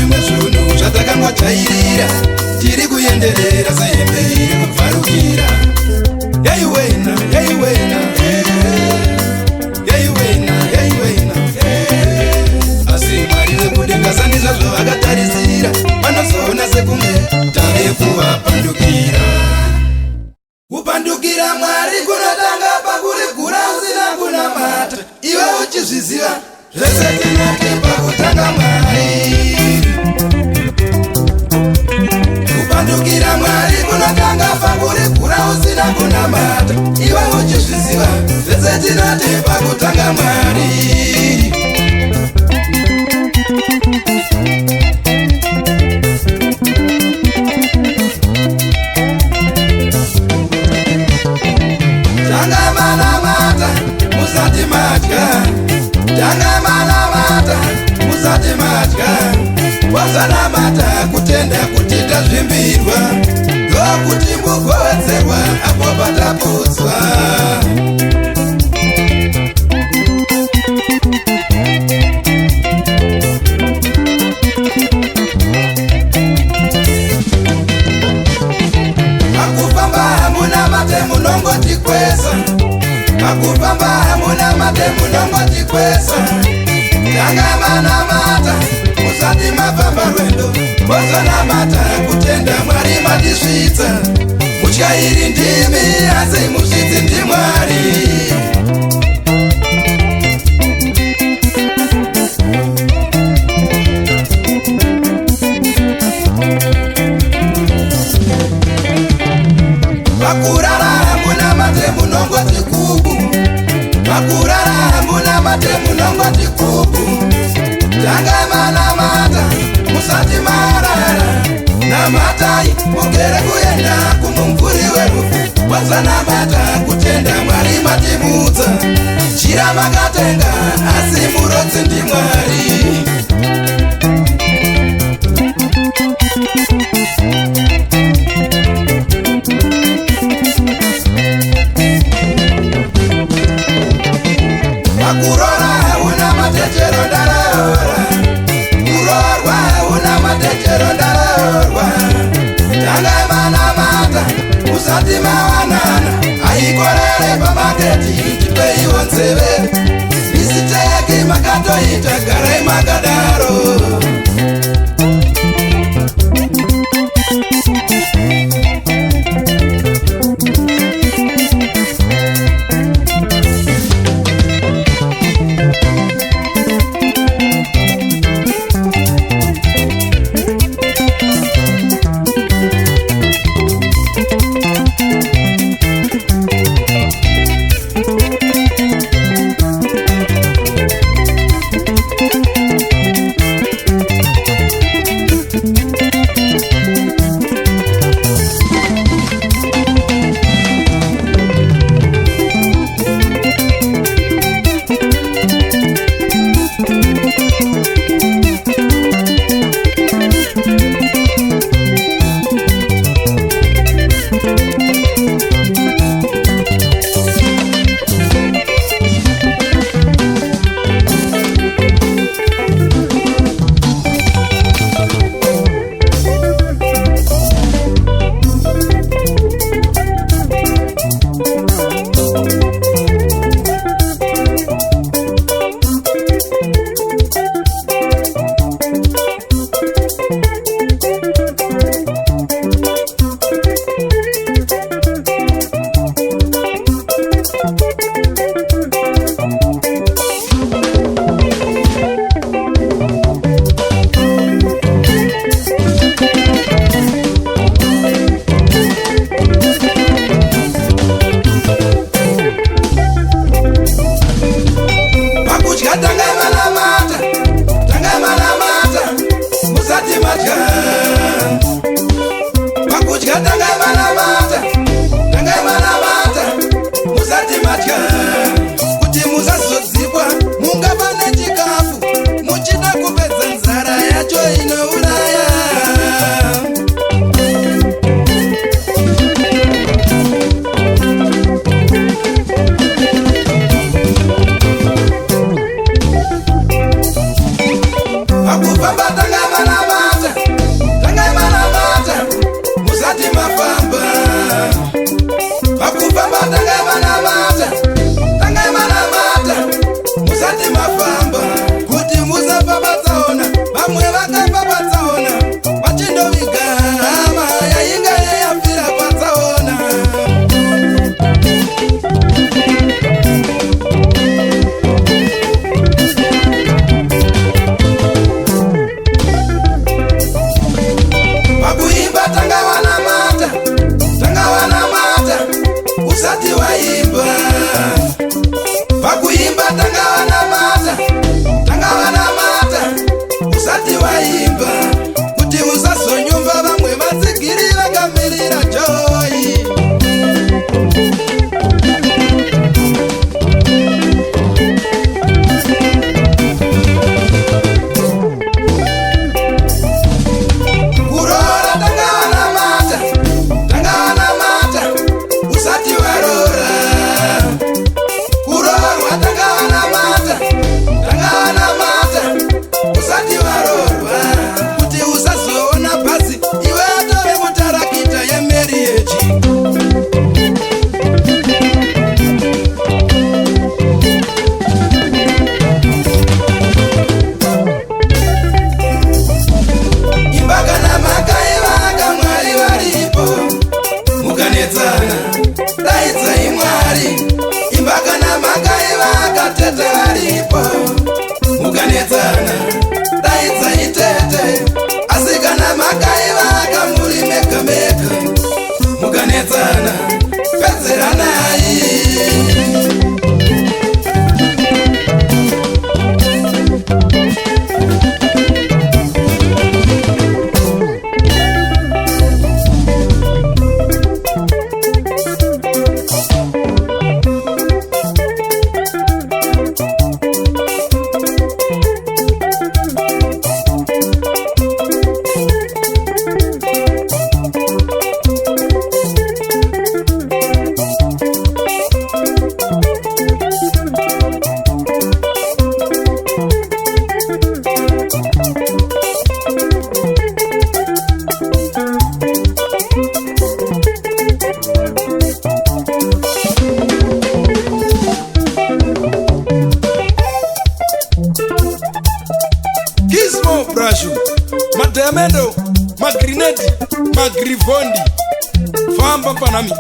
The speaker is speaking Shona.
zvimwe zvunhu zvatakangojairira tiri kuenderera sehembe iri kubvarukira. Yeiwena yeiwena yeiwena yeiwena asi Mwari vekudenga sandizvo zvavakatarisira vanozoona sekunge tave kuvapandukira. Kupandukira Mwari kunotanga pakurigura usina kunamata iwe uchizviziva zvese tinoti pakutanga Mwari. Kupandukira Mwari kunotanga pakurigura usina kunamata iwe uchizviziva zvese tinoti pakutanga Mwari. Tangamanamata musati madya, tangamanamata musati madya, wasanamata kutenda kuti tazvimbirwa ndokuti mugovedzerwa apo pataputswa. Pakufamba hamunamate munongotikwesa, pakufamba hamunamate munongotikwesa. Tangamanamata musati mafamba rwendo mozonamata kutenda Mwari matisvitsa. Mutyairi ndimi asi musvitsi ndiMwari. Pakurara hamunamate munongoti kubu, pakurara hamunamate munongoti kubu. Tangamanamata musati marara, namatai mugere kuenda kumumvuri werufu. Wasanamata kutenda Mwari matimutsa, chira makatenga asi murodzi ndiMwari. Pakurora una matechero ndaraora, kurorwa una matechero ndaraorwa. Tangamanamata musati mawanana, aikorere pamaketi tipeiwo nzeve. Misiteki makatoita garai makadaro. Pakufamba tangamanamata mademendo, magrineti, magrivondi. Famba panami.